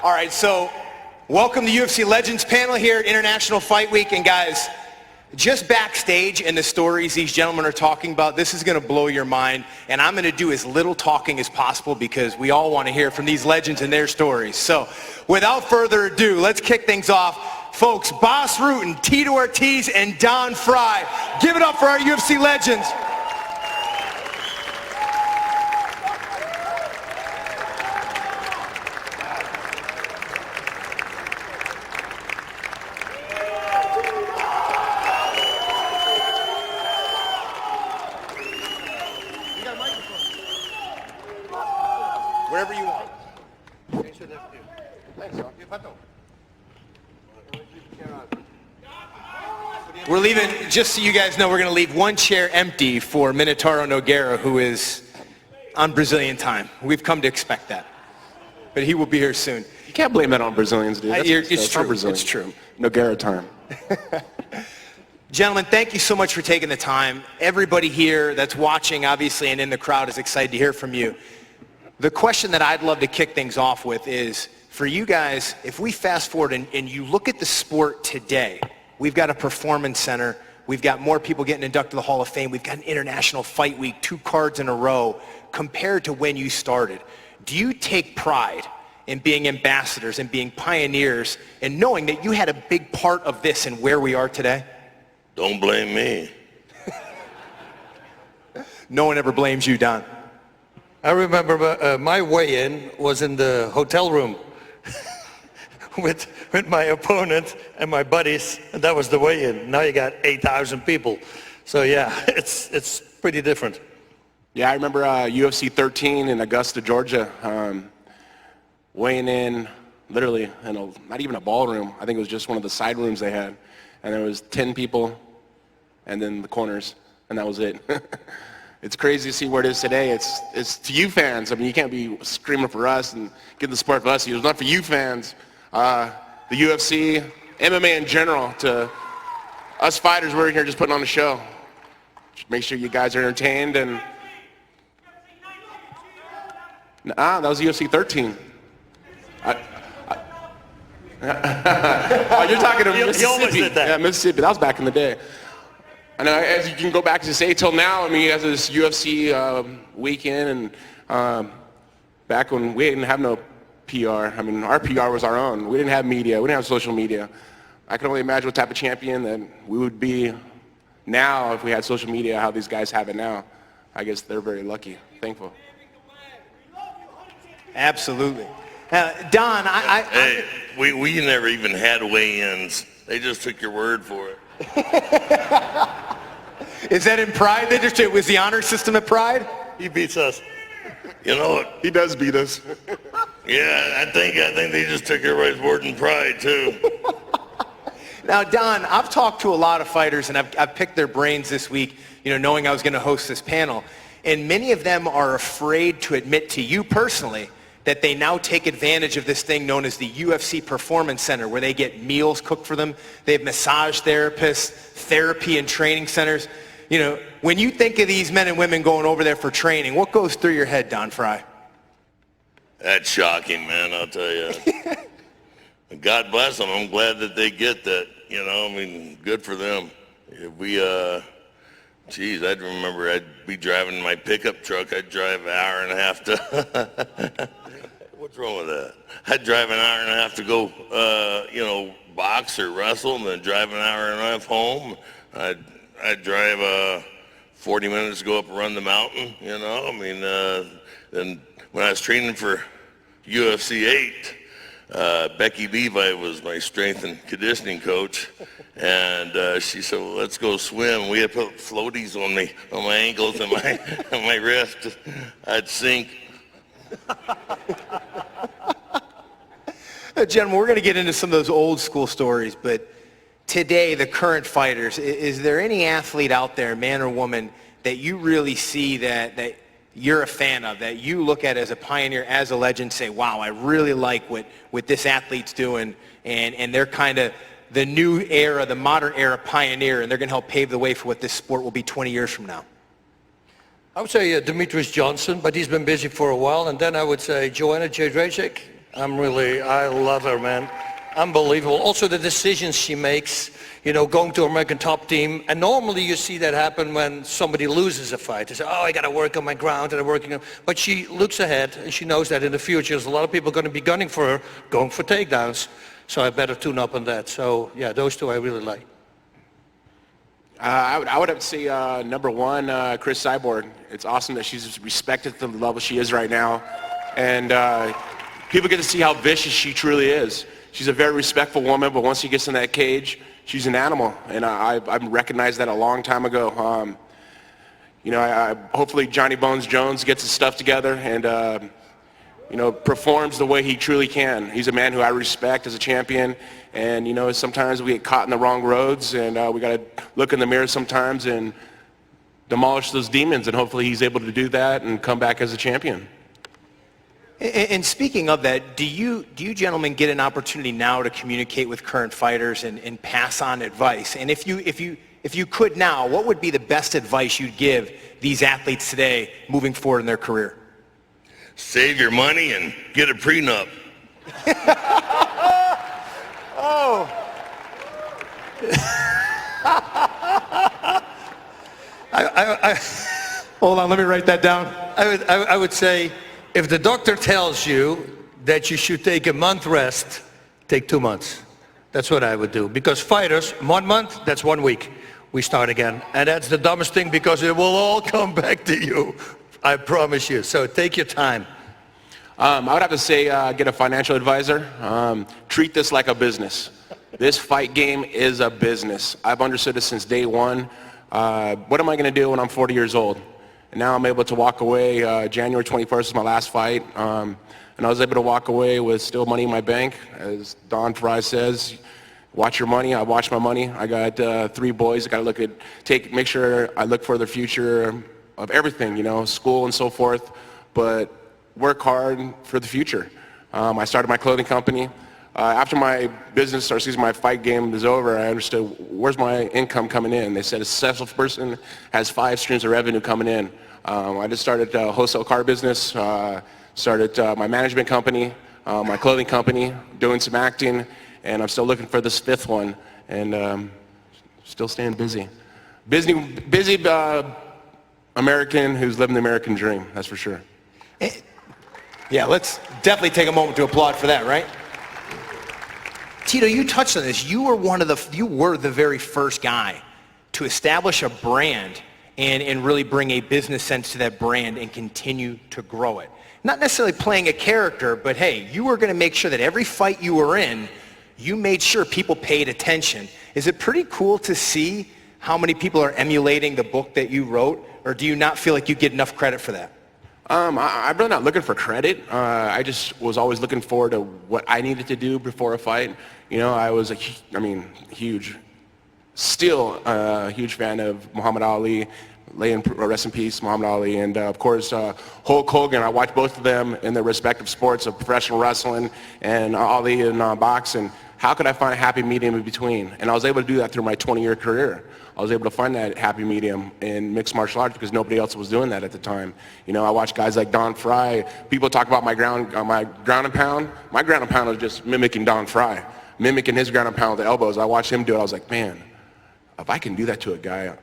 All right, so welcome to UFC Legends panel here at International Fight Week. And guys, just backstage and the stories these gentlemen are talking about, this is going to blow your mind. And I'm going to do as little talking as possible because we all want to hear from these legends and their stories. So without further ado, let's kick things off. Folks, Bas Rutten, Tito Ortiz, and Don Frye. Give it up for our UFC legends. Wherever you want. We're leaving, just so you guys know, we're going to leave one chair empty for Minotauro Nogueira, who is on Brazilian time. We've come to expect that. But he will be here soon. You can't blame that on Brazilians, dude. It's true. It's true. Nogueira time. Gentlemen, thank you so much for taking the time. Everybody here that's watching, obviously, and in the crowd is excited to hear from you. The question that I'd love to kick things off with is, for you guys, if we fast forward and you look at the sport today, we've got a performance center, we've got more people getting inducted to the Hall of Fame, we've got an International Fight Week, 2 cards in a row, compared to when you started. Do you take pride in being ambassadors and being pioneers and knowing that you had a big part of this and where we are today? Don't blame me. No one ever blames you, Don. I remember my weigh-in was in the hotel room with my opponent and my buddies, and that was the weigh-in. Now you got 8,000 people. So yeah, it's pretty different. Yeah, I remember UFC 13 in Augusta, Georgia, weighing in literally in not even a ballroom. I think it was just one of the side rooms they had. And there was 10 people and then the corners, and that was it. It's crazy to see where it is today. It's to you fans. I mean, you can't be screaming for us and getting the support for us. It's not for you fans. The UFC, MMA in general, to us fighters, we're here just putting on a show. Just make sure you guys are entertained. And that was UFC 13. Oh, you're talking to Mississippi. You almost did that. Yeah, Mississippi. That was back in the day. And as you can go back to say till now, I mean, you have this UFC weekend, and back when we didn't have no PR. I mean, our PR was our own. We didn't have media. We didn't have social media. I can only imagine what type of champion that we would be now if we had social media, how these guys have it now. I guess they're very lucky, thankful. Absolutely. Don, Hey, we never even had weigh-ins. They just took your word for it. Is that in Pride? It was the honor system at Pride? He beats us. You know what? He does beat us. Yeah, I think they just took everybody's word in Pride too. Now, Don, I've talked to a lot of fighters, and I've picked their brains this week, knowing I was going to host this panel. And many of them are afraid to admit to you personally that they now take advantage of this thing known as the UFC Performance Center, where they get meals cooked for them. They have massage therapists, therapy and training centers. When you think of these men and women going over there for training, what goes through your head, Don Frye? That's shocking, man, I'll tell you. God bless them. I'm glad that they get that. I mean, good for them. I'd remember I'd be driving my pickup truck. I'd drive an hour and a half to... What's wrong with that? I'd drive an hour and a half to go, box or wrestle, and then drive an hour and a half home. I'd drive 40 minutes to go up and run the mountain, Then when I was training for UFC 8, Becky Levi was my strength and conditioning coach, and she said, well, let's go swim. We had put floaties on my ankles and my wrist. I'd sink. Gentlemen, we're going to get into some of those old school stories, but today, the current fighters, is there any athlete out there, man or woman, that you really see that you're a fan of, that you look at as a pioneer, as a legend, say, wow, I really like what this athlete's doing, and they're kind of the new era, the modern era pioneer, and they're going to help pave the way for what this sport will be 20 years from now? I would say Demetrius Johnson, but he's been busy for a while. And then I would say Joanna Jędrzejczyk. I love her, man. Unbelievable. Also the decisions she makes, you know, going to American Top Team. And normally you see that happen when somebody loses a fight. They say, oh, I got to work on my ground, and I'm working on... But she looks ahead, and she knows that in the future there's a lot of people going to be gunning for her, going for takedowns. So I better tune up on that. So, yeah, those two I really like. I would have to say number one, Chris Cyborg. It's awesome that she's respected at the level she is right now. And people get to see how vicious she truly is. She's a very respectful woman, but once she gets in that cage, she's an animal. And I've recognized that a long time ago. You know, hopefully Johnny Bones Jones gets his stuff together and, you know, performs the way he truly can. He's a man who I respect as a champion. And, you know, sometimes we get caught in the wrong roads, and we got to look in the mirror sometimes and demolish those demons. And hopefully he's able to do that and come back as a champion. And speaking of that, do you gentlemen get an opportunity now to communicate with current fighters and pass on advice? And if you could now, what would be the best advice you'd give these athletes today moving forward in their career? Save your money and get a prenup. Oh. Hold on, let me write that down. I would say, if the doctor tells you that you should take a month rest, take 2 months. That's what I would do. Because fighters, 1 month, that's 1 week. We start again. And that's the dumbest thing because it will all come back to you. I promise you. So take your time. I would have to say get a financial advisor. Treat this like a business. This fight game is a business. I've understood it since day one. What am I going to do when I'm 40 years old? And now I'm able to walk away. January 21st was my last fight. And I was able to walk away with still money in my bank. As Don Fry says, watch your money. I watch my money. I got 3 boys. I got to look at, make sure I look for the future of everything, you know, school and so forth. But work hard for the future. I started my clothing company. After my business, or excuse me, my fight game was over, I understood where's my income coming in. They said a successful person has 5 streams of revenue coming in. I just started a wholesale car business, started my management company, my clothing company, doing some acting, and I'm still looking for this 5th one, and still staying busy. Busy American who's living the American dream, that's for sure. Yeah, let's definitely take a moment to applaud for that, right? Tito, you touched on this. You were the very first guy to establish a brand and really bring a business sense to that brand and continue to grow it. Not necessarily playing a character, but hey, you were going to make sure that every fight you were in, you made sure people paid attention. Is it pretty cool to see how many people are emulating the book that you wrote, or do you not feel like you get enough credit for that? I'm really not looking for credit. I just was always looking forward to what I needed to do before a fight. You know, I was still a huge fan of Muhammad Ali. Rest in peace, Muhammad Ali, and of course Hulk Hogan. I watched both of them in their respective sports of professional wrestling and Ali in boxing. How could I find a happy medium in between? And I was able to do that through my 20-year career. I was able to find that happy medium in mixed martial arts because nobody else was doing that at the time. You know, I watched guys like Don Fry. People talk about my ground and pound. My ground and pound was just mimicking Don Fry, mimicking his ground and pound with the elbows. I watched him do it. I was like, man, if I can do that to a guy,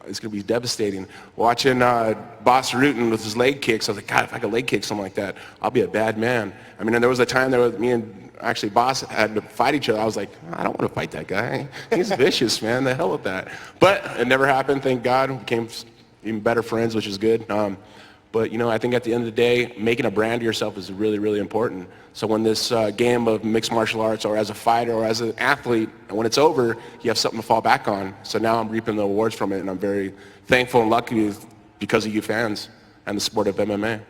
it's going to be devastating. Watching Boss Rutan with his leg kicks, I was like, God, if I could leg kick something like that, I'll be a bad man. I mean, and there was a time there me and actually Boss had to fight each other. I was like, I don't want to fight that guy. He's vicious, man. The hell with that. But it never happened, thank God. We became even better friends, which is good. But, you know, I think at the end of the day, making a brand of yourself is really, really important. So when this game of mixed martial arts or as a fighter or as an athlete, and when it's over, you have something to fall back on. So now I'm reaping the awards from it, and I'm very thankful and lucky because of you fans and the sport of MMA.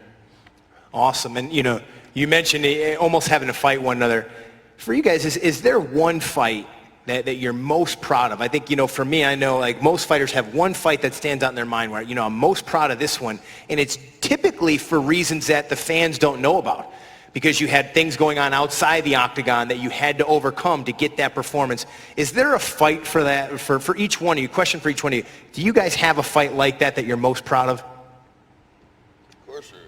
Awesome. And, you know, you mentioned almost having to fight one another. For you guys, is there one fight that you're most proud of? I think, you know, for me, I know like most fighters have one fight that stands out in their mind where, you know, I'm most proud of this one. And it's typically for reasons that the fans don't know about because you had things going on outside the octagon that you had to overcome to get that performance. Is there a fight for that, for each one of you, question for each one of you? Do you guys have a fight like that you're most proud of? course there is.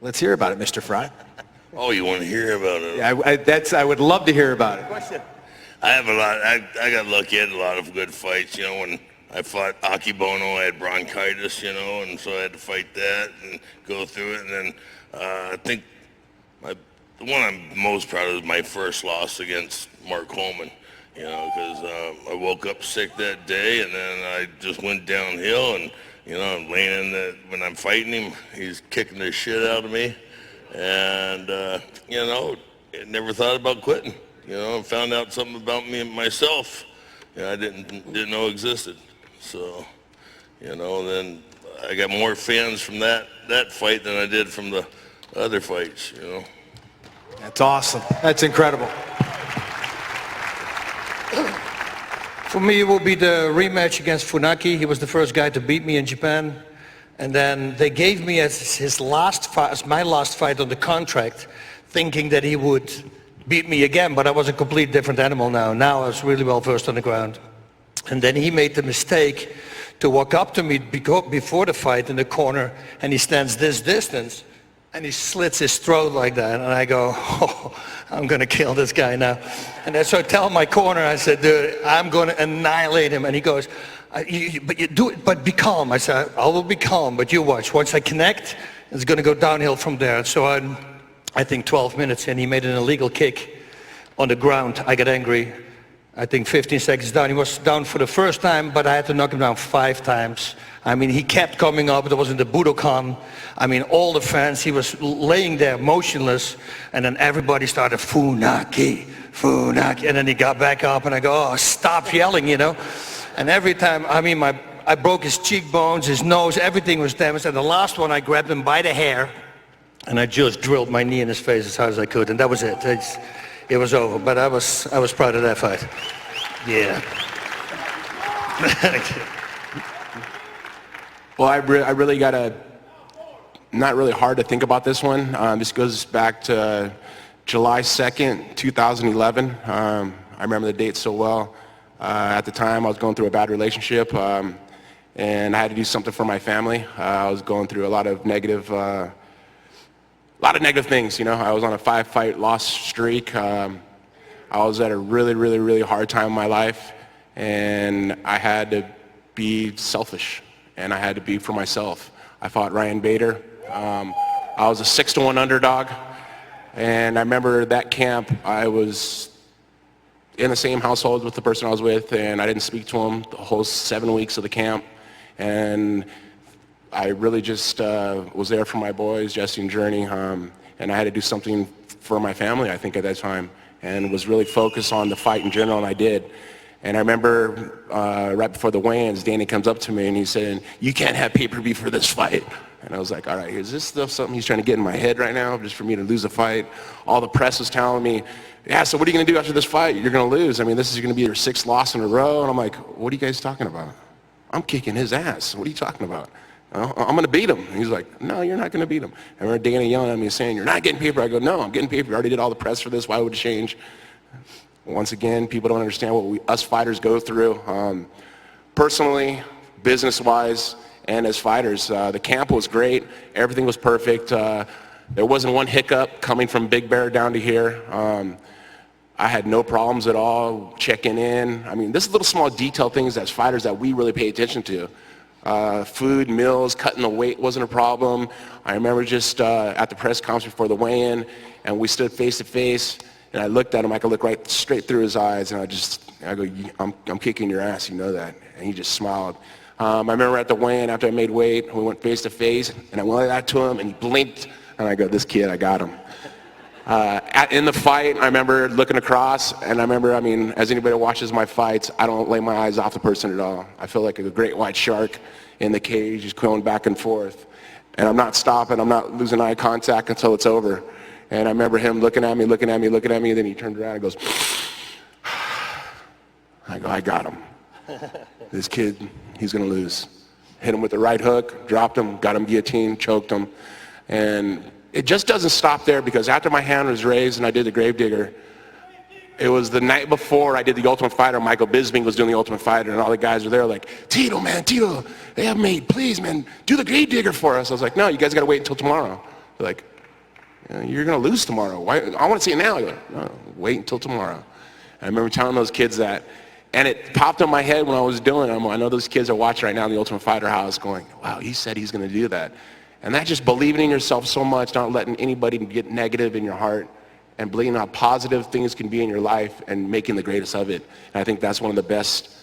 Let's hear about it, Mr. Fry. Oh, you want to hear about it? Yeah, I would love to hear about it. I have a lot. I got lucky. I had a lot of good fights. You know, when I fought Akibono, I had bronchitis. You know, and so I had to fight that and go through it. And then I think the one I'm most proud of is my first loss against Mark Coleman. You know, because I woke up sick that day, and then I just went downhill. And you know, I'm laying in the, when I'm fighting him, he's kicking the shit out of me, and you know, I never thought about quitting. You know, found out something about me and myself, you know, I didn't know existed. So, you know, then I got more fans from that fight than I did from the other fights. You know. That's awesome. That's incredible. For me, it will be the rematch against Funaki. He was the first guy to beat me in Japan. And then they gave me as his last fight, as my last fight on the contract, thinking that he would beat me again, but I was a complete different animal now. Now I was really well versed on the ground. And then he made the mistake to walk up to me before the fight in the corner, and he stands this distance, and he slits his throat like that, and I go, oh, I'm going to kill this guy now. And so I tell my corner, I said, dude, I'm going to annihilate him. And he goes, but you do it, but be calm. I said, I will be calm, but you watch. Once I connect, it's going to go downhill from there. So I think 12 minutes in, he made an illegal kick on the ground. I got angry. I think 15 seconds down. He was down for the first time, but I had to knock him down 5 times. I mean, he kept coming up. There was in the Budokan. I mean, all the fans, he was laying there motionless, and then everybody started, Funaki, Funaki, and then he got back up, and I go, oh, stop yelling, you know. And every time, I mean, I broke his cheekbones, his nose, everything was damaged, and the last one, I grabbed him by the hair, and I just drilled my knee in his face as hard as I could, and that was it. It was over, but I was proud of that fight. Yeah. Well, I really got to, not really hard to think about this one. This goes back to July 2nd, 2011. I remember the date so well. At the time, I was going through a bad relationship, and I had to do something for my family. I was going through a lot of negative things, you know. I was on a 5-fight loss streak. I was at a really hard time in my life, and I had to be selfish, and I had to be for myself. I fought Ryan Bader. I was a 6-1 underdog, and I remember that camp, I was in the same household with the person I was with, and I didn't speak to him the whole 7 weeks of the camp, and I really just was there for my boys, Jesse and Journey, and I had to do something for my family, I think, at that time, and was really focused on the fight in general, and I did. And I remember right before the weigh-ins, Danny comes up to me and he said, you can't have pay-per-view for this fight. And I was like, all right, is this stuff something he's trying to get in my head right now, just for me to lose a fight? All the press was telling me, yeah, so what are you going to do after this fight? You're going to lose. I mean, this is going to be your 6th loss in a row. And I'm like, what are you guys talking about? I'm kicking his ass. What are you talking about? I'm going to beat him. And he's like, no, you're not going to beat him. I remember Danny yelling at me saying, you're not getting paper. I go, no, I'm getting paper. I already did all the press for this. Why would it change? Once again, people don't understand what us fighters go through. Personally, business-wise, and as fighters, the camp was great. Everything was perfect. There wasn't one hiccup coming from Big Bear down to here. I had no problems at all checking in. I mean, this is little small detail things as fighters that we really pay attention to. Food, meals, cutting the weight wasn't a problem. I remember just at the press conference before the weigh-in, and we stood face to face, and I looked at him. I could look right straight through his eyes, and I go, I'm kicking your ass, you know that. And he just smiled. I remember at the weigh-in after I made weight, we went face to face, and I went like that to him, and he blinked, and I go, this kid, I got him. In the fight, I remember looking across, and I remember, I mean, as anybody that watches my fights, I don't lay my eyes off the person at all. I feel like a great white shark in the cage, just going back and forth. And I'm not stopping, I'm not losing eye contact until it's over. And I remember him looking at me, and then he turned around and goes, I go, I got him. This kid, he's gonna lose. Hit him with the right hook, dropped him, got him guillotined, choked him. And it just doesn't stop there, because after my hand was raised and I did the gravedigger, it was the night before I did The Ultimate Fighter. Michael Bisping was doing The Ultimate Fighter, and all the guys were there like, Tito, man, Tito, they have made, please, man, do the grave digger for us. I was like, no, you guys got to wait until tomorrow. They're like, you're going to lose tomorrow. Why? I want to see it now. You're like, no, wait until tomorrow. And I remember telling those kids that, and it popped in my head when I was doing it. I know those kids are watching right now in The Ultimate Fighter house going, wow, he said he's going to do that. And that just believing in yourself so much, not letting anybody get negative in your heart, and believing how positive things can be in your life and making the greatest of it. And I think that's one of the best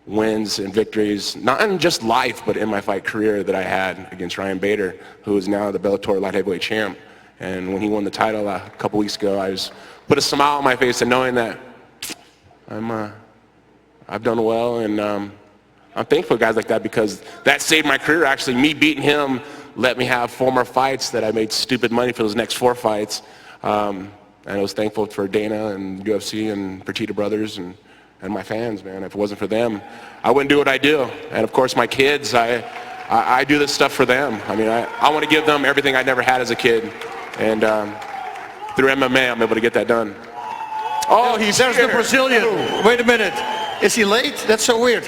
wins and victories, not in just life, but in my fight career that I had against Ryan Bader, who is now the Bellator light heavyweight champ. And when he won the title a couple weeks ago, I just put a smile on my face and knowing that I've done well, and I'm thankful for guys like that, because that saved my career. Actually, me beating him let me have 4 more fights that I made stupid money for those next 4 fights. And I was thankful for Dana and UFC and Fertitta Brothers and my fans, man. If it wasn't for them, I wouldn't do what I do. And of course, my kids, I do this stuff for them. I mean, I want to give them everything I never had as a kid. And through MMA, I'm able to get that done. Oh, There's the Brazilian. Wait a minute. Is he late? That's so weird.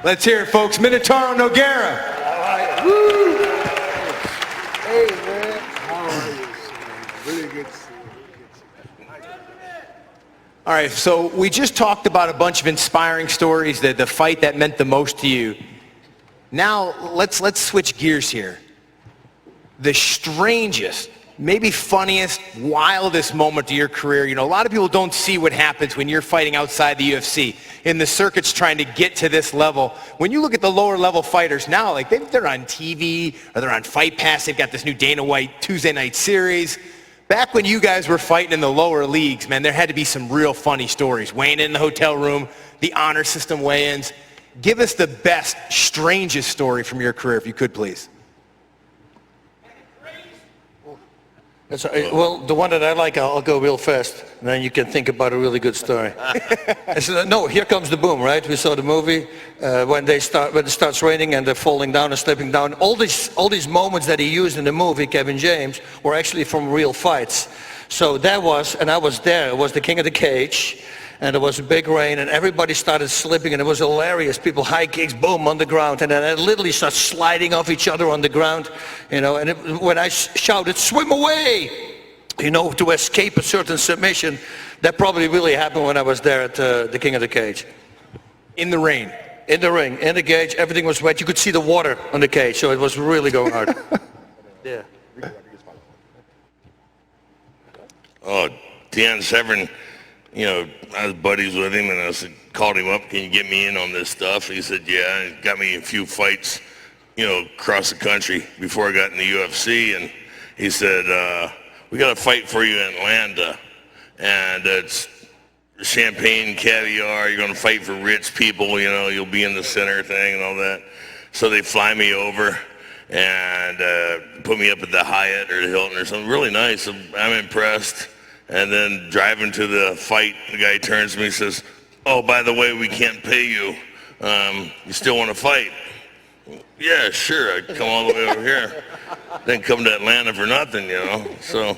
Let's hear it, folks. Minotauro Nogueira. Woo! Hey, man. How are you? Really good to see you. All right, so we just talked about a bunch of inspiring stories, the fight that meant the most to you. Now, let's switch gears here. The strangest, maybe funniest, wildest moment of your career. You know, a lot of people don't see what happens when you're fighting outside the UFC, in the circuits trying to get to this level. When you look at the lower level fighters now, like they're on TV or they're on Fight Pass, they've got this new Dana White Tuesday night series. Back when you guys were fighting in the lower leagues, man, there had to be some real funny stories. Weighing in the hotel room, the honor system weigh-ins. Give us the best, strangest story from your career, if you could, please. Well, the one that I like, I'll go real fast, and then you can think about a really good story. No, here comes the boom, right? We saw the movie when it starts raining and they're falling down and slipping down. All these moments that he used in the movie, Kevin James, were actually from real fights. So that was, and I was there. It was the King of the Cage, and there was a big rain, and everybody started slipping, and it was hilarious. People high kicks, boom, on the ground, and then they literally start sliding off each other on the ground, you know. And when I shouted, "Swim away!" you know, to escape a certain submission, that probably really happened when I was there at the King of the Cage. In the rain. In the ring, in the cage, everything was wet. You could see the water on the cage, so it was really going hard. Yeah. Oh, Dan Severn, you know, I was buddies with him, and I called him up, can you get me in on this stuff? He said, yeah, he got me a few fights, you know, across the country before I got in the UFC, and he said, we got a fight for you in Atlanta, and it's champagne, caviar, you're going to fight for rich people, you know, you'll be in the center thing and all that. So they fly me over and put me up at the Hyatt or the Hilton or something, really nice. I'm impressed. And then driving to the fight, the guy turns to me and says, oh, by the way, we can't pay you. You still want to fight? Yeah, sure, I'd come all the way over here. Didn't come to Atlanta for nothing, you know. So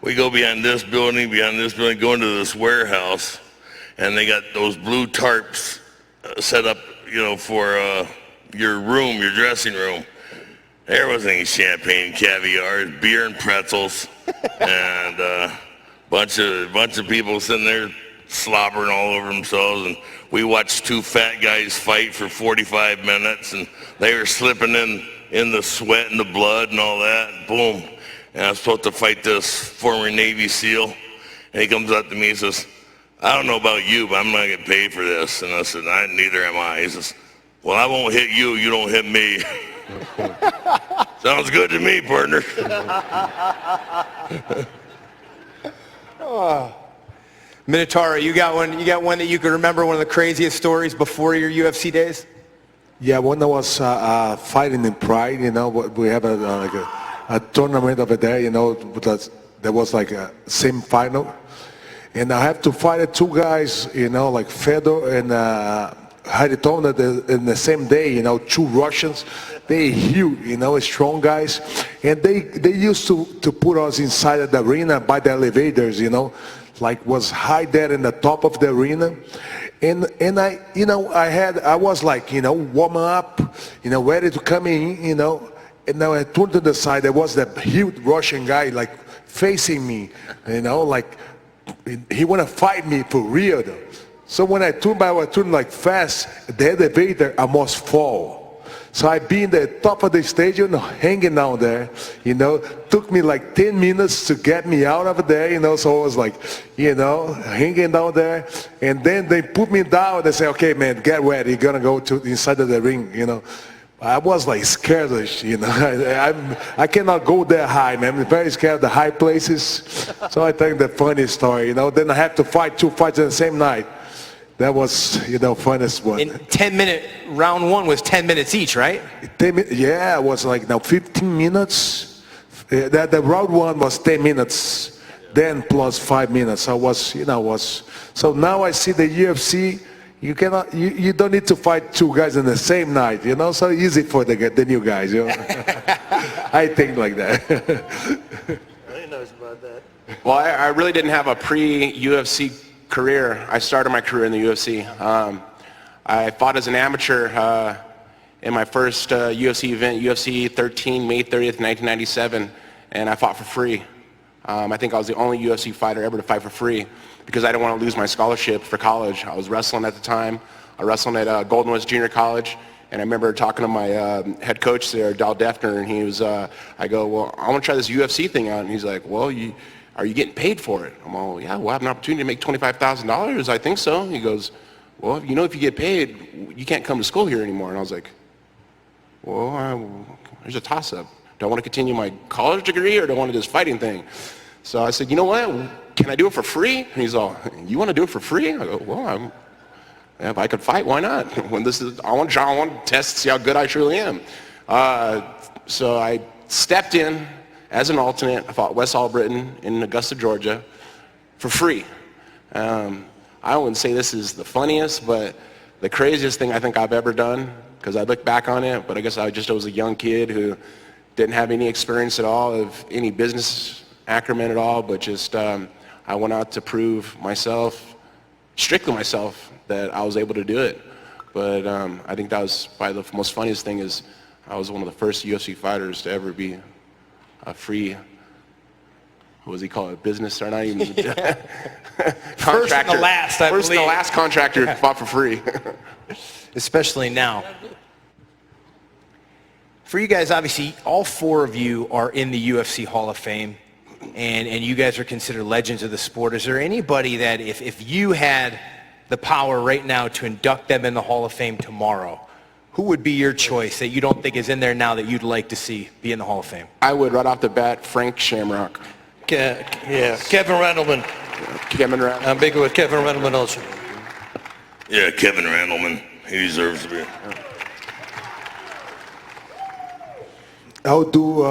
we go beyond this building, go into this warehouse, and they got those blue tarps set up, you know, for your room, your dressing room. There wasn't any champagne, caviar, beer and pretzels, and bunch of people sitting there slobbering all over themselves, and we watched 2 fat guys fight for 45 minutes, and they were slipping in the sweat and the blood and all that, and boom. And I was supposed to fight this former Navy SEAL, and he comes up to me and says, I don't know about you, but I'm not going to get paid for this. And I said, neither am I. He says, well, I won't hit you, you don't hit me. Sounds good to me, partner. Minotauro, you got one that you could remember, one of the craziest stories before your UFC days? Yeah, when I was fighting in Pride, you know, we have a tournament over there, you know, there was like a semi-final. And I have to fight 2 guys, you know, like Fedor and Haritona in the same day, you know, 2 Russians. They huge, you know, strong guys. And they used to put us inside of the arena by the elevators, you know, like was high there in the top of the arena. And I, you know, I was like, you know, warm up, you know, ready to come in, you know. And now I turned to the side, there was that huge Russian guy like facing me, you know, like he want to fight me for real though. So when I turned like fast, the elevator almost fall. So I be in the top of the stadium, hanging down there, you know. Took me like 10 minutes to get me out of there, you know. So I was like, you know, hanging down there. And then they put me down. They say, okay, man, get ready. You're gonna go to inside of the ring, you know. I was like scared, you know. I cannot go that high, man. I'm very scared of the high places. So I think the funny story, you know. Then I had to fight 2 fights in the same night. That was, you know, funnest one. In 10-minute, round 1 was 10 minutes each, right? 10 yeah, it was like now 15 minutes. The round 1 was 10 minutes, then plus 5 minutes. I was, you know, so now I see the UFC. You cannot, you don't need to fight 2 guys in the same night, you know. So easy for the new guys, you know. I think like that. He knows about that. Well, I really didn't have a pre-UFC career. I started my career in the UFC. I fought as an amateur in my first UFC event, UFC 13, May 30th, 1997, and I fought for free. I think I was the only UFC fighter ever to fight for free because I didn't want to lose my scholarship for college. I was wrestling at the time. I wrestled at Golden West Junior College, and I remember talking to my head coach there, Dal Defner, and he was, I go, well, I want to try this UFC thing out, and he's like, well, are you getting paid for it? I'm all, yeah, we'll have an opportunity to make $25,000. I think so. He goes, well, you know, if you get paid, you can't come to school here anymore. And I was like, well, there's a toss-up. Do I want to continue my college degree or do I want to do this fighting thing? So I said, you know what? Can I do it for free? And he's all, you want to do it for free? I go, well, if I could fight, why not? When I want to test to see how good I truly am. So I stepped in as an alternate. I fought Wes Albritton in Augusta, Georgia, for free. I wouldn't say this is the funniest, but the craziest thing I think I've ever done, because I look back on it, but I guess I was a young kid who didn't have any experience at all of any business acumen at all, but just I went out to prove myself, strictly myself, that I was able to do it. But I think that was probably the most funniest thing is I was one of the first UFC fighters to ever be a free, what was he called, a business or not even contractor. First and the last, I First and the believe. last contractor fought for free. Especially now. For you guys, obviously, all 4 of you are in the UFC Hall of Fame, and you guys are considered legends of the sport. Is there anybody that if you had the power right now to induct them in the Hall of Fame tomorrow, who would be your choice that you don't think is in there now that you'd like to see be in the Hall of Fame? I would, right off the bat, Frank Shamrock. Yeah, Kevin Randleman. Kevin Randleman. I'm big with Kevin Randleman also. Yeah, Kevin Randleman. He deserves to be. I'll do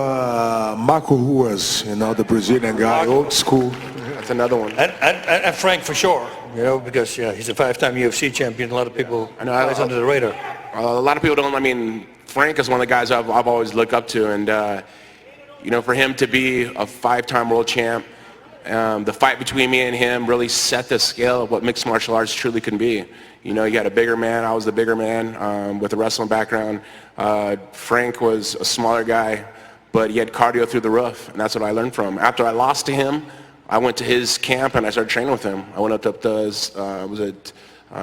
Marco Ruas, you know, the Brazilian guy, old school. That's another one. And Frank for sure, you know, because he's a 5-time UFC champion. A lot of people flies under the radar. A lot of people don't. I mean, Frank is one of the guys I've always looked up to, and you know, for him to be a 5-time world champ, the fight between me and him really set the scale of what mixed martial arts truly can be. You know, you had a bigger man. I was the bigger man with a wrestling background. Frank was a smaller guy, but he had cardio through the roof, and that's what I learned from him. After I lost to him, I went to his camp and I started training with him. I went up to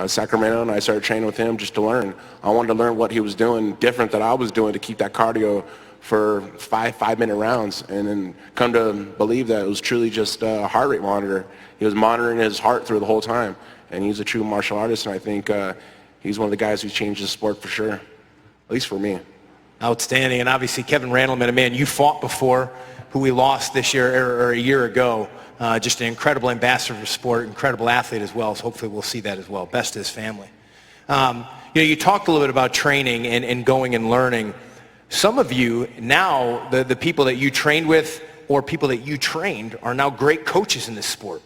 Sacramento, and I started training with him just to learn. I wanted to learn what he was doing different than I was doing to keep that cardio for five-minute rounds, and then come to believe that it was truly just a heart rate monitor. He was monitoring his heart through the whole time, and he's a true martial artist, and I think he's one of the guys who's changed the sport for sure, at least for me. Outstanding. And obviously Kevin Randleman, a man you fought before, who we lost this year or a year ago. Just an incredible ambassador for sport, incredible athlete as well. So hopefully we'll see that as well. Best to his family. You talked a little bit about training and going and learning. Some of you now, the people that you trained with or people that you trained are now great coaches in this sport.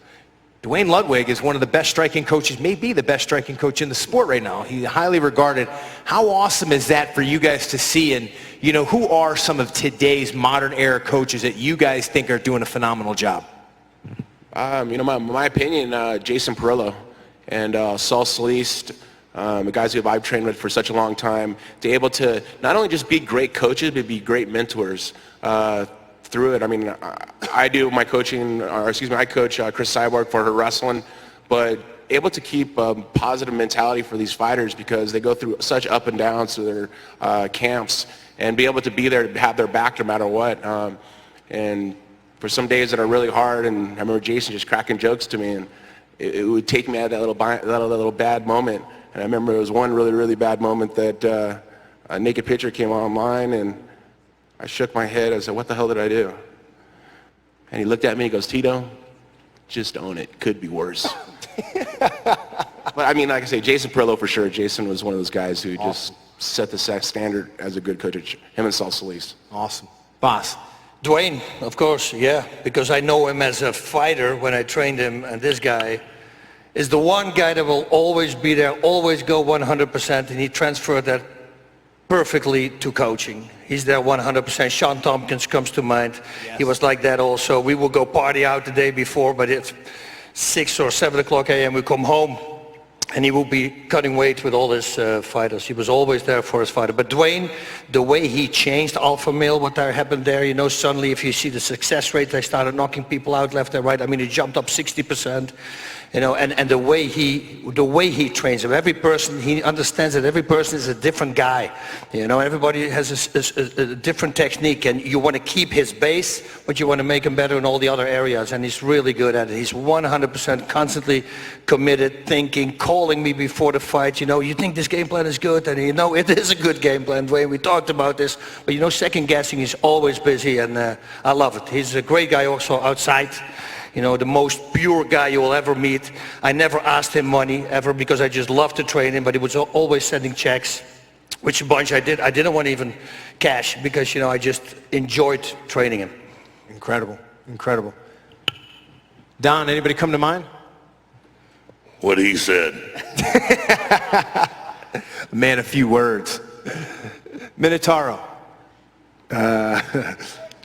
Dwayne Ludwig is one of the best striking coaches, maybe the best striking coach in the sport right now. He's highly regarded. How awesome is that for you guys to see? And, you know, who are some of today's modern era coaches that you guys think are doing a phenomenal job? You know, my opinion, Jason Perillo and Saul Solis, the guys who I've trained with for such a long time, to able to not only just be great coaches, but be great mentors through it. I mean, I do my coaching, or excuse me, I coach Chris Cyborg for her wrestling, but able to keep a positive mentality for these fighters because they go through such up and downs to their camps, and be able to be there to have their back no matter what. And for some days that are really hard, and I remember Jason just cracking jokes to me, and it would take me out of that little bad moment. And I remember there was one really bad moment that a naked picture came online, and I shook my head. I said, what the hell did I do? And he looked at me and goes, Tito, just own it. Could be worse. But I mean, like I say, Jason Perillo for sure. Jason was one of those guys who just set the standard as a good coach. Him and Saul Solis. Awesome. Boss. Dwayne, of course, yeah, because I know him as a fighter when I trained him, and this guy is the one guy that will always be there, always go 100%, and he transferred that perfectly to coaching. He's there 100%. Sean Tompkins comes to mind. Yes. He was like that also. We will go party out the day before, but it's 6 or 7 o'clock a.m. we come home, and he will be cutting weight with all his fighters. He was always there for his fighter. But Dwayne, the way he changed alpha male, what happened there, you know, suddenly if you see the success rate, they started knocking people out left and right. I mean, he jumped up 60%. You know, and the way he trains them, every person, he understands that every person is a different guy. You know, everybody has a different technique, and you want to keep his base, but you want to make him better in all the other areas, and he's really good at it. He's 100% constantly committed, thinking, calling me before the fight, you know, you think this game plan is good? And you know, it is a good game plan, Dwayne, we talked about this, but you know, second guessing, he's always busy, and I love it. He's a great guy also outside. You know, the most pure guy you will ever meet. I never asked him money ever because I just loved to train him, but he was always sending checks, which a bunch I did. I didn't want to even cash because, you know, I just enjoyed training him. Incredible, incredible. Don, anybody come to mind? What he said. Man, a few words. Minotauro.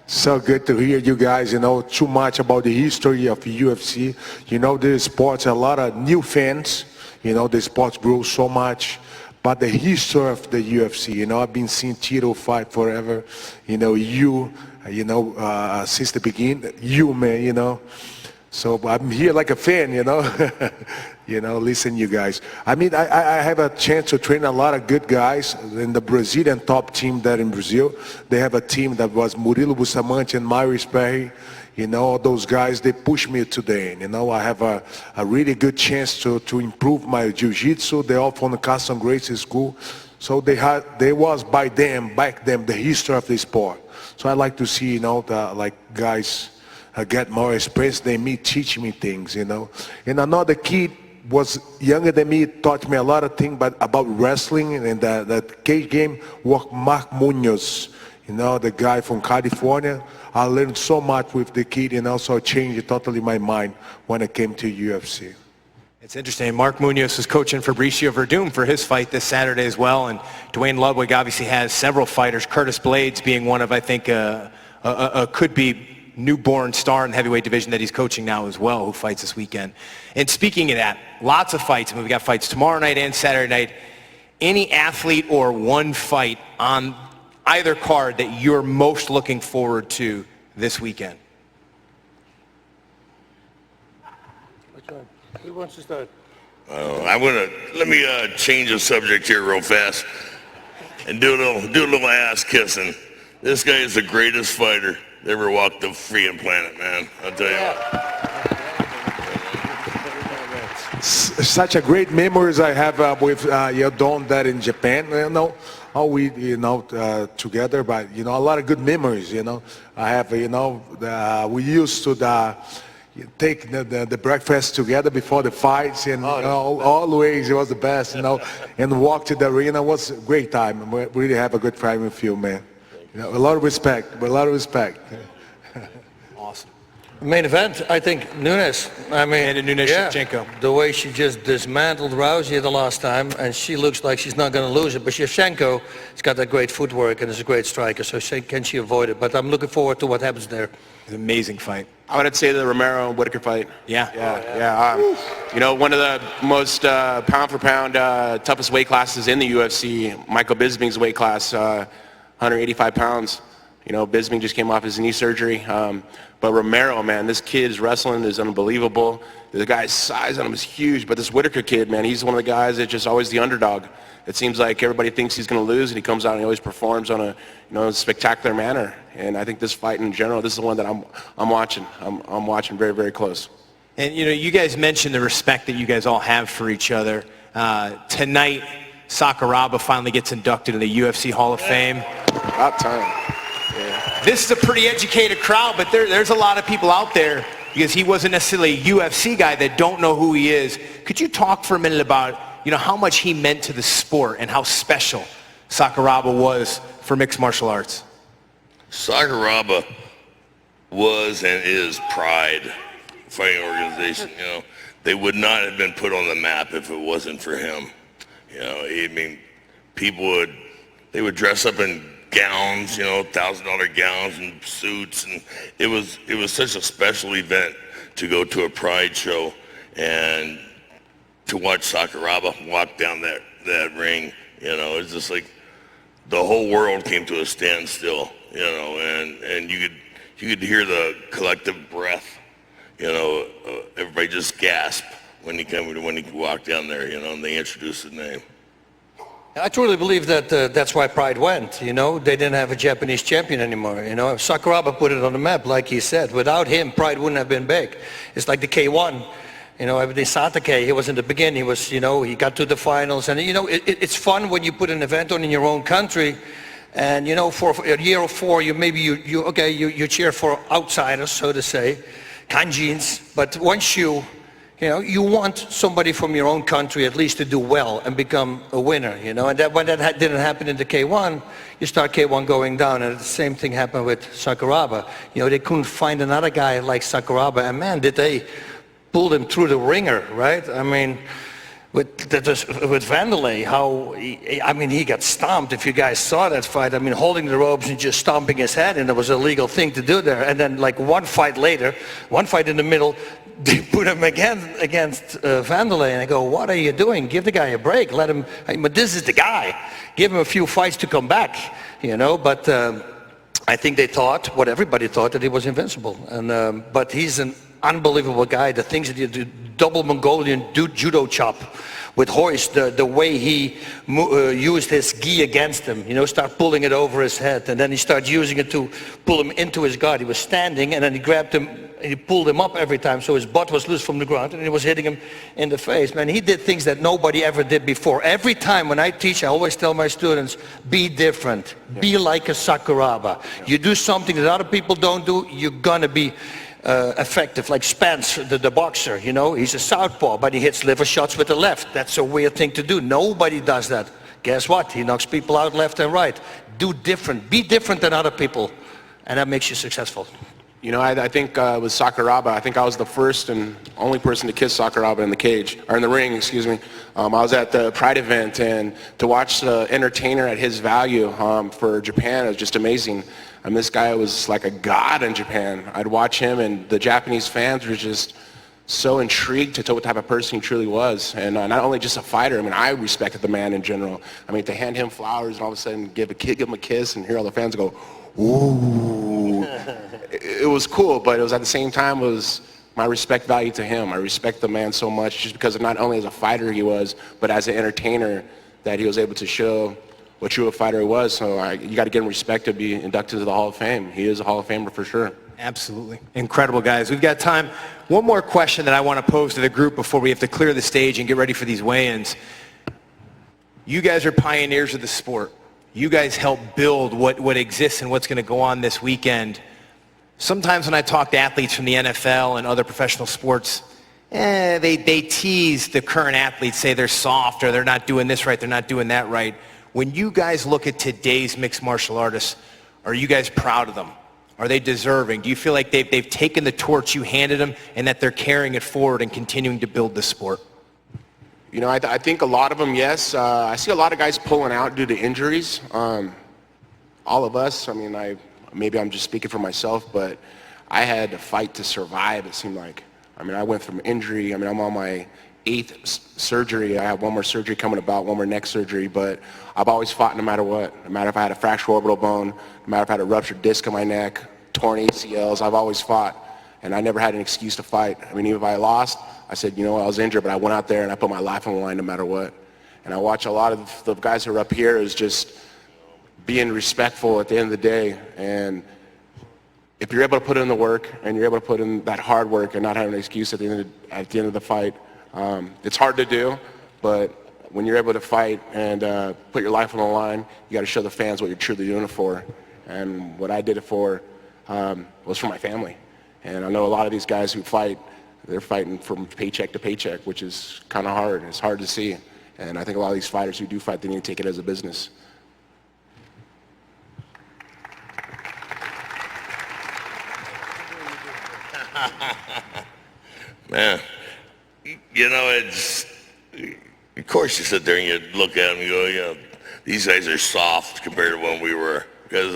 So good to hear you guys, you know, too much about the history of the UFC. You know, the sports, a lot of new fans, you know, the sports grew so much. But the history of the UFC, you know, I've been seeing Tito fight forever. You know, since the beginning, man, you know. So I'm here like a fan, you know, you know, listen, you guys. I mean, I have a chance to train a lot of good guys in the Brazilian top team there in Brazil. They have a team that was Murilo Bustamante and Myris Perry. You know, all those guys, they push me today. You know, I have a really good chance to improve my jiu-jitsu. They're all from the Custom Gracie School. So they was back then, the history of the sport. So I like to see, you know, the guys get more experience than me, teach me things, you know. And another kid was younger than me, taught me a lot of things about wrestling and that cage game was Mark Munoz, you know, the guy from California. I learned so much with the kid, and also changed totally my mind when it came to UFC. It's interesting. Mark Munoz is coaching Fabricio Verdum for his fight this Saturday as well, and Dwayne Ludwig obviously has several fighters, Curtis Blades being one of, I think, could be newborn star in the heavyweight division that he's coaching now as well, who fights this weekend. And speaking of that, lots of fights. I mean, we've got fights tomorrow night and Saturday night. Any athlete or one fight on either card that you're most looking forward to this weekend? Who wants to start? Let me change the subject here real fast and do a little ass kissing. This guy is the greatest fighter that ever walked the freaking planet, man. I'll tell you what. Such a great memories I have with Yodon that in Japan, you know, how we, you know, together, but, you know, a lot of good memories, you know. I have, you know, we used to take the breakfast together before the fights, and always it was the best, you know, and walk to the arena. It was a great time. We really have a good time with you, man. You know, a lot of respect, a lot of respect. Awesome. Main event, I think Nunes. I mean, And Nunes Shevchenko. The way she just dismantled Rousey the last time, and she looks like she's not going to lose it. But Shevchenko has got that great footwork and is a great striker, so can she avoid it? But I'm looking forward to what happens there. It's an amazing fight. I would say the Romero and Whitaker fight. Yeah. You know, one of the most pound for pound toughest weight classes in the UFC. Michael Bisping's weight class, 185 pounds. You know, Bisping just came off his knee surgery. But Romero, man, this kid's wrestling is unbelievable. The guy's size on him is huge. But this Whitaker kid, man, he's one of the guys that's just always the underdog. It seems like everybody thinks he's going to lose, and he comes out and he always performs on a spectacular manner. And I think this fight in general, this is the one that I'm watching. I'm watching very, very close. And, you know, you guys mentioned the respect that you guys all have for each other. Tonight, Sakuraba finally gets inducted in the UFC Hall of Fame. About time. This is a pretty educated crowd, but there's a lot of people out there, because he wasn't necessarily a UFC guy, that don't know who he is. Could you talk for a minute about, you know, how much he meant to the sport and how special Sakuraba was for mixed martial arts? Sakuraba was and is Pride fighting organization. You know, they would not have been put on the map if it wasn't for him. You know, I mean, they would dress up in gowns, you know, $1,000 gowns and suits, and it was such a special event to go to a Pride show and to watch Sakuraba walk down that ring. You know, it's just like the whole world came to a standstill. You know, and you could hear the collective breath. You know, everybody just gasped when he walked down there. You know, and they introduced his name. I truly believe that that's why Pride went. You know, they didn't have a Japanese champion anymore. You know, Sakuraba put it on the map, like he said. Without him, Pride wouldn't have been big. It's like the K1. You know, the Satake, he was in the beginning. He was, you know, he got to the finals, and you know, it's fun when you put an event on in your own country. And you know, for a year or four, you cheer for outsiders, so to say, kanjins. But once you want somebody from your own country at least to do well and become a winner, you know. And when that didn't happen in the K1, you start K1 going down. And the same thing happened with Sakuraba. You know, they couldn't find another guy like Sakuraba. And man, did they pull him through the ringer, right? I mean, with Vanderlei, he got stomped. If you guys saw that fight, I mean, holding the ropes and just stomping his head, and it was a legal thing to do there. And then like one fight in the middle, they put him against Vanderlei, and I go, what are you doing? Give the guy a break. Let him, but this is the guy. Give him a few fights to come back, you know. But I think they thought, what everybody thought, that he was invincible. And but he's an unbelievable guy. The things that he did, double Mongolian judo chop with Hoist, the way he used his gi against him, you know, start pulling it over his head, and then he started using it to pull him into his guard. He was standing, and then he grabbed him, and he pulled him up every time, so his butt was loose from the ground, and he was hitting him in the face. Man, he did things that nobody ever did before. Every time when I teach, I always tell my students, be different. Be like a Sakuraba. You do something that other people don't do, you're gonna be effective, like Spence, the boxer, you know, he's a southpaw, but he hits liver shots with the left. That's a weird thing to do. Nobody does that. Guess what? He knocks people out left and right. Do different. Be different than other people, and that makes you successful. You know, I think with Sakuraba, I think I was the first and only person to kiss Sakuraba in the cage, or in the ring, excuse me. I was at the Pride event, and to watch the entertainer at his value for Japan, it was just amazing. And this guy was like a god in Japan. I'd watch him, and the Japanese fans were just so intrigued to know what type of person he truly was. And not only just a fighter, I mean, I respected the man in general. I mean, to hand him flowers and all of a sudden give him a kiss and hear all the fans go, ooh. It was cool, but it was at the same time, it was my respect value to him. I respect the man so much just because of not only as a fighter he was, but as an entertainer, that he was able to show what true a fighter he was. So you got to give him respect to be inducted into the Hall of Fame. He is a Hall of Famer for sure. Absolutely. Incredible, guys. We've got time. One more question that I want to pose to the group before we have to clear the stage and get ready for these weigh-ins. You guys are pioneers of the sport. You guys help build what exists and what's going to go on this weekend. Sometimes when I talk to athletes from the NFL and other professional sports, they tease the current athletes, say they're soft or they're not doing this right, they're not doing that right. When you guys look at today's mixed martial artists, are you guys proud of them? Are they deserving? Do you feel like they've taken the torch you handed them and that they're carrying it forward and continuing to build the sport? You know, I think a lot of them, yes. I see a lot of guys pulling out due to injuries. All of us, I mean, maybe I'm just speaking for myself, but I had to fight to survive, it seemed like. I mean, I went from injury. I mean, I'm on my 8th surgery. I have one more surgery coming about, one more neck surgery, but I've always fought no matter what. No matter if I had a fractured orbital bone, no matter if I had a ruptured disc in my neck, torn ACLs, I've always fought. And I never had an excuse to fight. I mean, even if I lost, I said, you know what, I was injured, but I went out there and I put my life on the line no matter what. And I watch a lot of the guys who are up here is just being respectful at the end of the day. And if you're able to put in the work and you're able to put in that hard work and not have an excuse at the end of the fight, it's hard to do, but when you're able to fight and put your life on the line, you got to show the fans what you're truly doing it for. And what I did it for was for my family. And I know a lot of these guys who fight, they're fighting from paycheck to paycheck, which is kind of hard. It's hard to see. And I think a lot of these fighters who do fight, they need to take it as a business. Man, you know, it's, of course you sit there and you look at them and you go, you know, these guys are soft compared to when we were. Because,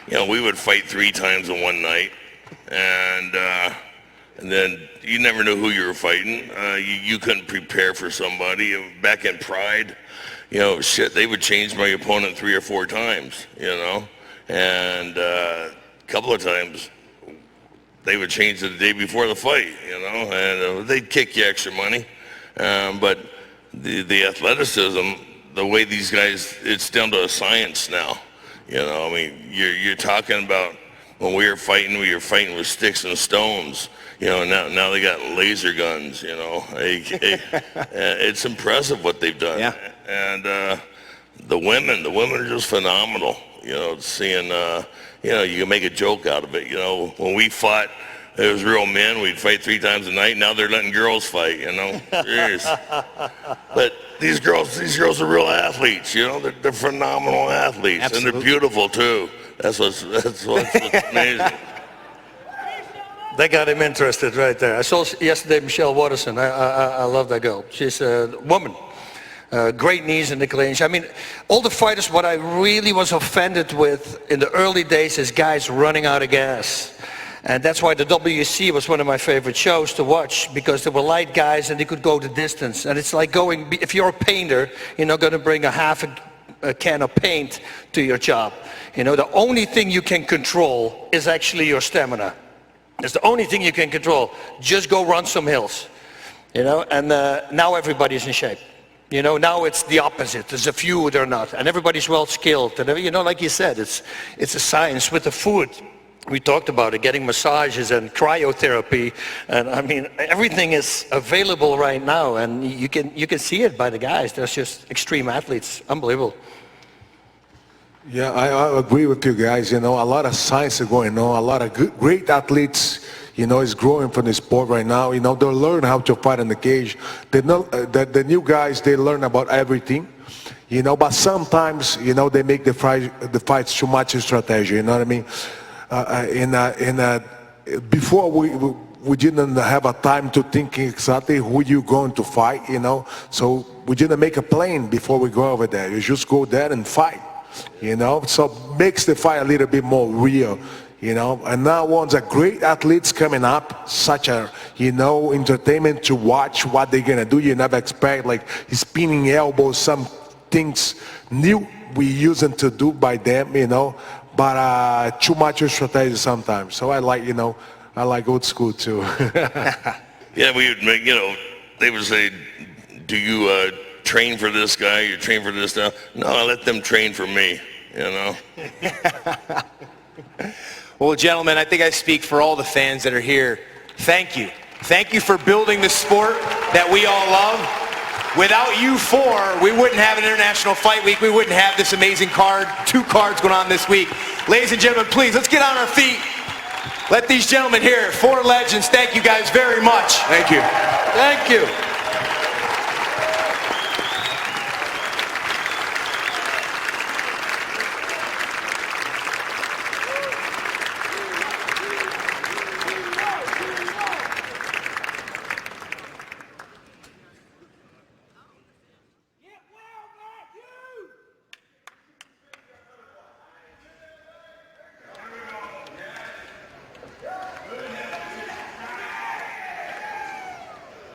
you know, we would fight 3 times in one night. And then you never knew who you were fighting. You couldn't prepare for somebody. Back in Pride, you know, shit, they would change my opponent 3 or 4 times, you know. And a couple of times, they would change it the day before the fight, you know, and they'd kick you extra money. But the athleticism, the way these guys, it's down to a science now. You know, I mean, you're talking about when we were fighting with sticks and stones. You know, now they got laser guns, you know. It's impressive what they've done. Yeah. And the women are just phenomenal. You know, seeing, you know, you can make a joke out of it. You know, when we fought, it was real men. We'd fight 3 times a night. Now they're letting girls fight, you know. Jeez. But these girls are real athletes, you know. They're phenomenal athletes. Absolutely. And they're beautiful, too. That's what's amazing. They got him interested right there. I saw yesterday Michelle Watterson. I love that girl. She's a woman. Great knees in the clinch. I mean, all the fighters, what I really was offended with in the early days is guys running out of gas. And that's why the WC was one of my favorite shows to watch, because there were light guys and they could go the distance. And it's like going, if you're a painter, you're not going to bring a can of paint to your job. You know, the only thing you can control is actually your stamina. It's the only thing you can control. Just go run some hills. You know, and now everybody's in shape. You know, now it's the opposite. There's a few that are not, and everybody's well skilled. And you know, like you said, it's a science with the food. We talked about it, getting massages and cryotherapy, and I mean, everything is available right now, and you can see it by the guys. They're just extreme athletes, unbelievable. Yeah, I agree with you guys. You know, a lot of science is going on. A lot of great athletes, you know, is growing from the sport right now. You know, they learn how to fight in the cage. They know the new guys, they learn about everything. You know, but sometimes, you know, they make the fights too much strategy. You know what I mean? Before we didn't have a time to think exactly who you're going to fight. You know, so we didn't make a plan before we go over there. You just go there and fight. You know, so makes the fight a little bit more real, you know. And now ones are great athletes coming up, such a, you know, entertainment to watch what they're gonna do. You never expect, like spinning elbows, some things new we using to do by them, you know, but too much strategy sometimes. So I like, you know, I like old school too. Yeah, we would make, you know, they would say, do you train for this guy, you train for this guy? No, I let them train for me, you know. Well, gentlemen, I think I speak for all the fans that are here. Thank you. Thank you for building the sport that we all love. Without you four, we wouldn't have an International Fight Week. We wouldn't have this amazing card, 2 cards going on this week. Ladies and gentlemen, please, let's get on our feet. Let these gentlemen here, 4 legends, thank you guys very much. Thank you. Thank you.